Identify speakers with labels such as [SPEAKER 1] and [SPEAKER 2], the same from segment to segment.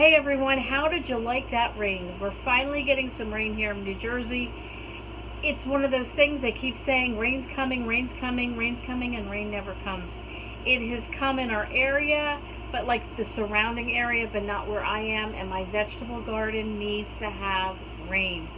[SPEAKER 1] Hey everyone, how did you like that rain? We're finally getting some rain here in New Jersey. It's one of those things they keep saying, rain's coming, rain's coming, rain's coming, and rain never comes. It has come in our area, but like the surrounding area, but not where I am, and my vegetable garden needs to have rain.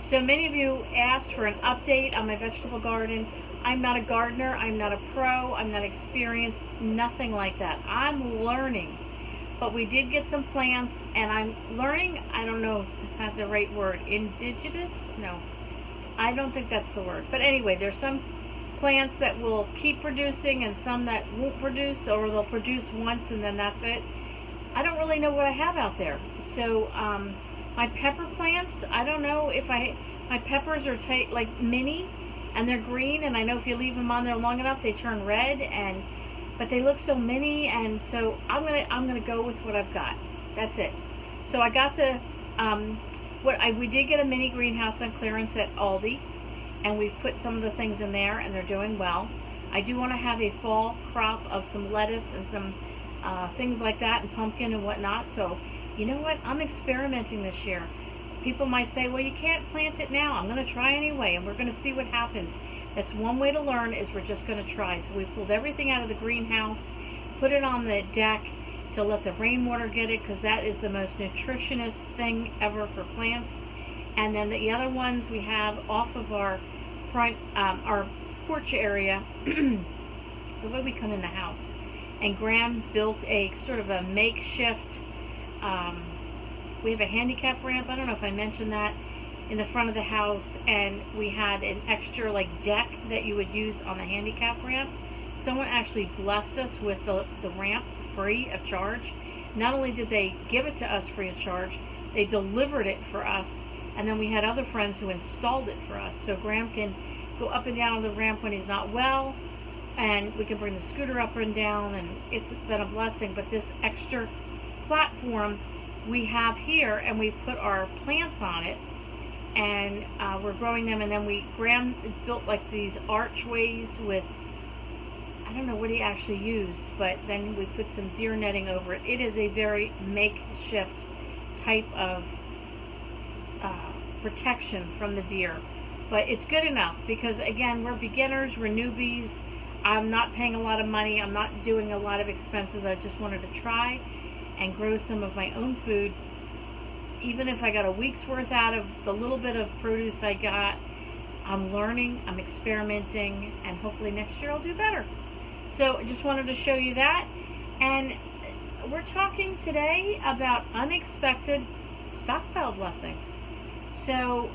[SPEAKER 1] So many of you asked for an update on my vegetable garden. I'm not a gardener, I'm not a pro, I'm not experienced, nothing like that. I'm learning. But we did get some plants, and I'm learning, I don't know if I have the right word, indigenous? No, I don't think that's the word. But anyway, there's some plants that will keep producing and some that won't produce, or they'll produce once and then that's it. I don't really know what I have out there. So my pepper plants, I don't know if my peppers are like mini, and they're green, and I know if you leave them on there long enough, they turn red, but they look so mini, and so I'm gonna go with what I've got. That's it. So I got to we did get a mini greenhouse on clearance at Aldi, and we've put some of the things in there, and they're doing well. I do want to have a fall crop of some lettuce and some things like that, and pumpkin and whatnot. So you know what? I'm experimenting this year. People might say, well, you can't plant it now. I'm going to try anyway, and we're going to see what happens. That's one way to learn, is we're just going to try. So we pulled everything out of the greenhouse, put it on the deck to let the rainwater get it, because that is the most nutritious thing ever for plants. And then the other ones we have off of our front, our porch area, the way we come in the house. And Graham built a sort of a makeshift, we have a handicap ramp, I don't know if I mentioned that, in the front of the house, and we had an extra like deck that you would use on the handicap ramp. Someone actually blessed us with the ramp free of charge. Not only did they give it to us free of charge, they delivered it for us, and then we had other friends who installed it for us. So Graham can go up and down the ramp when he's not well, and we can bring the scooter up and down, and it's been a blessing. But this extra platform we have here, and we put our plants on it, and we're growing them. And then Graham built like these archways with, I don't know what he actually used, but then we put some deer netting over it. It is a very makeshift type of protection from the deer, but it's good enough, because again, we're beginners, we're newbies. I'm not paying a lot of money, I'm not doing a lot of expenses. I just wanted to try and grow some of my own food. Even if I got a week's worth out of the little bit of produce I got, I'm learning, I'm experimenting, and hopefully next year I'll do better. So I just wanted to show you that. And we're talking today about unexpected stockpile blessings. So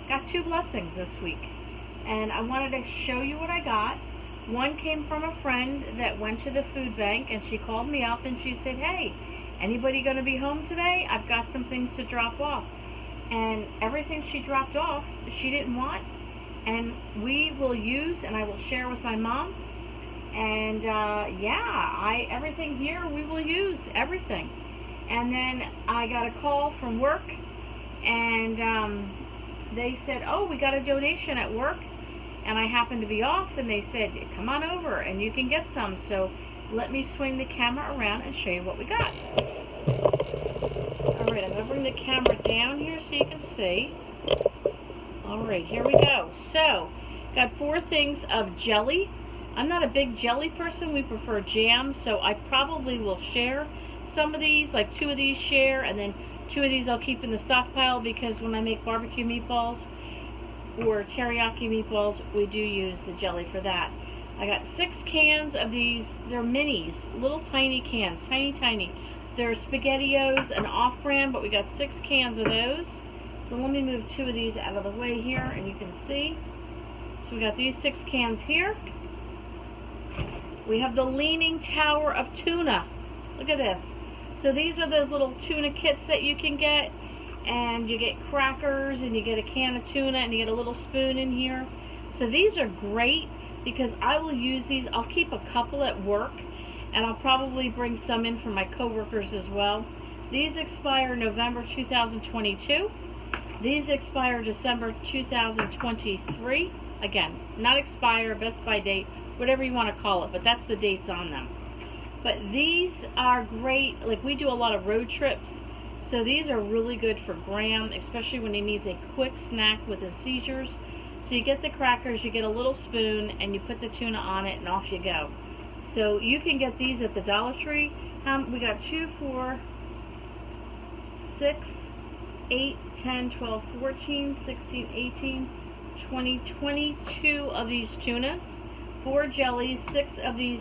[SPEAKER 1] got 2 blessings this week, and I wanted to show you what I got. One came from a friend that went to the food bank, and she called me up and she said, hey, anybody going to be home today? I've got some things to drop off. And everything she dropped off, she didn't want. And we will use, and I will share with my mom. And everything here, we will use everything. And then I got a call from work, and they said, oh, we got a donation at work. And I happened to be off, and they said, come on over and you can get some. So let me swing the camera around and show you what we got. Alright, I'm going to bring the camera down here so you can see. Alright, here we go. So, got 4 things of jelly. I'm not a big jelly person, we prefer jam, so I probably will share some of these, like 2 of these share, and then 2 of these I'll keep in the stockpile, because when I make barbecue meatballs or teriyaki meatballs, we do use the jelly for that. I got 6 cans of these. They're minis, little tiny cans, tiny. They're SpaghettiOs, an off-brand, but we got 6 cans of those. So let me move 2 of these out of the way here, and you can see. So we got these 6 cans here. We have the Leaning Tower of Tuna. Look at this. So these are those little tuna kits that you can get, and you get crackers, and you get a can of tuna, and you get a little spoon in here. So these are great, because I will use these. I'll keep a couple at work, and I'll probably bring some in for my coworkers as well. These expire November 2022. These expire December 2023. Again, not expire, best by date, whatever you want to call it, but that's the dates on them. But these are great. Like, we do a lot of road trips, so these are really good for Graham, especially when he needs a quick snack with his seizures. So you get the crackers, you get a little spoon, and you put the tuna on it, and off you go. So you can get these at the Dollar Tree. We got 2, 4, 6, 8, 10, 12, 14, 16, 18, 20, 22 of these tunas, 4 jellies, 6 of these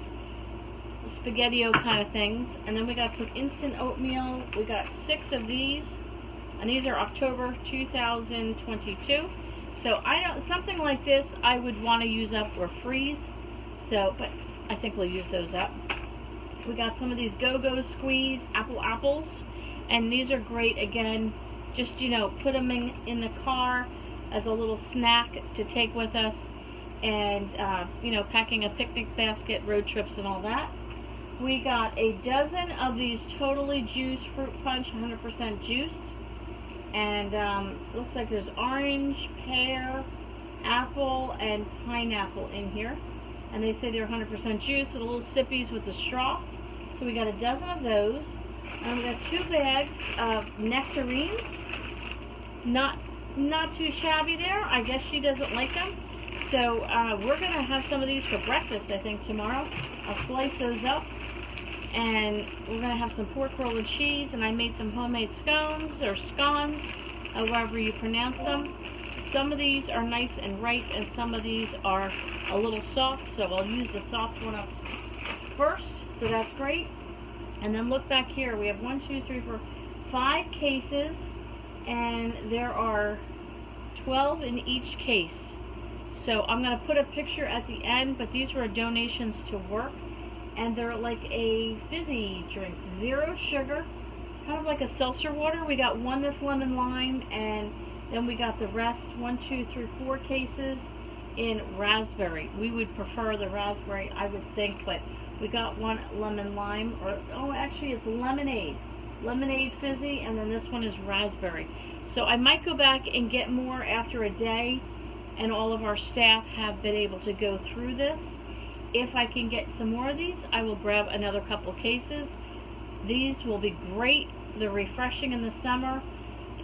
[SPEAKER 1] spaghetti-o kind of things, and then we got some instant oatmeal. We got 6 of these, and these are October 2022. So I don't, something like this I would want to use up or freeze. So, but I think we'll use those up. We got some of these Go-Go Squeeze apples, and these are great. Again, just, you know, put them in the car as a little snack to take with us, and you know, packing a picnic basket, road trips, and all that. We got a dozen of these totally juiced fruit punch, 100% juice. And looks like there's orange, pear, apple, and pineapple in here. And they say they're 100% juice, with little sippies with the straw. So we got a dozen of those. And we got 2 bags of nectarines. Not too shabby there. I guess she doesn't like them. So we're going to have some of these for breakfast, I think, tomorrow. I'll slice those up. And we're going to have some pork roll and cheese, and I made some homemade scones, or scones, however you pronounce them. Some of these are nice and ripe, and some of these are a little soft, so I'll use the soft one up first, so that's great. And then look back here, we have 1, 2, 3, 4, 5 cases, and there are 12 in each case. So I'm going to put a picture at the end, but these were donations to work. And they're like a fizzy drink, 0 sugar, kind of like a seltzer water. We got 1 that's lemon lime, and then we got the rest, 1, 2, 3, 4 cases in raspberry. We would prefer the raspberry, I would think, but we got 1 lemon lime, or, oh, actually it's lemonade fizzy, and then this one is raspberry. So I might go back and get more after a day, and all of our staff have been able to go through this. If I can get some more of these, I will grab another couple cases. These will be great. They're refreshing in the summer,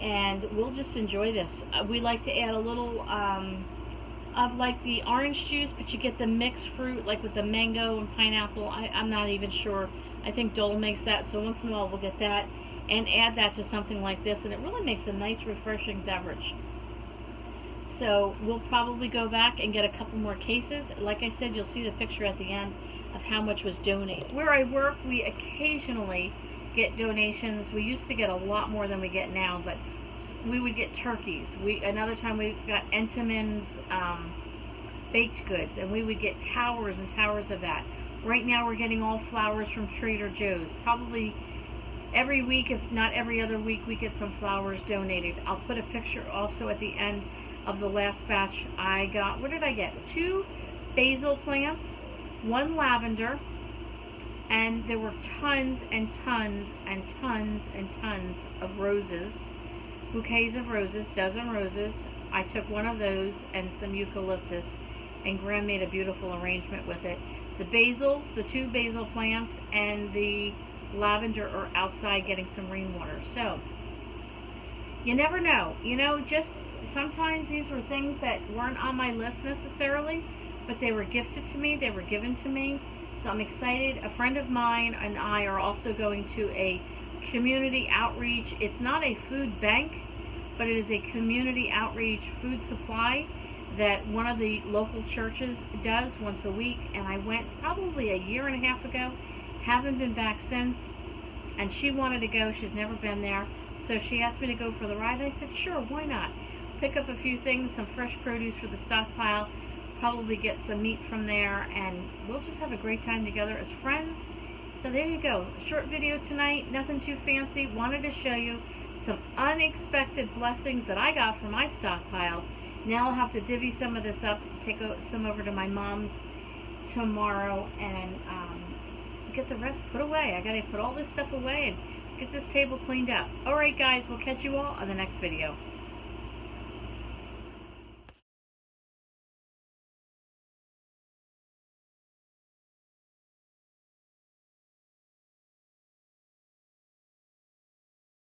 [SPEAKER 1] and we'll just enjoy this. We like to add a little of like the orange juice, but you get the mixed fruit, like with the mango and pineapple. I'm not even sure. I think Dole makes that, so once in a while we'll get that and add that to something like this, and it really makes a nice, refreshing beverage. So we'll probably go back and get a couple more cases. Like I said, you'll see the picture at the end of how much was donated. Where I work, we occasionally get donations. We used to get a lot more than we get now, but we would get turkeys. Another time we got Entenmann's baked goods, and we would get towers and towers of that. Right now we're getting all flowers from Trader Joe's. Probably every week, if not every other week, we get some flowers donated. I'll put a picture also at the end of the last batch I got. What did I get? 2 basil plants, 1 lavender, and there were tons and tons and tons and tons of roses, bouquets of roses, dozen roses. I took 1 of those and some eucalyptus, and Graham made a beautiful arrangement with it. The basils, the 2 basil plants, and the lavender are outside getting some rainwater. So you never know, you know, just sometimes these were things that weren't on my list necessarily, but they were gifted to me, they were given to me, so I'm excited. A friend of mine and I are also going to a community outreach. It's not a food bank, but it is a community outreach food supply that one of the local churches does once a week, and I went probably a year and a half ago, haven't been back since, and she wanted to go. She's never been there, so she asked me to go for the ride, and I said, sure, why not? Pick up a few things, some fresh produce for the stockpile, probably get some meat from there, and we'll just have a great time together as friends. So there you go, short video tonight, nothing too fancy. Wanted to show you some unexpected blessings that I got from my stockpile. Now I'll have to divvy some of this up, take some over to my mom's tomorrow, and get the rest put away. I gotta put all this stuff away and get this table cleaned up. Alright guys, we'll catch you all on the next video.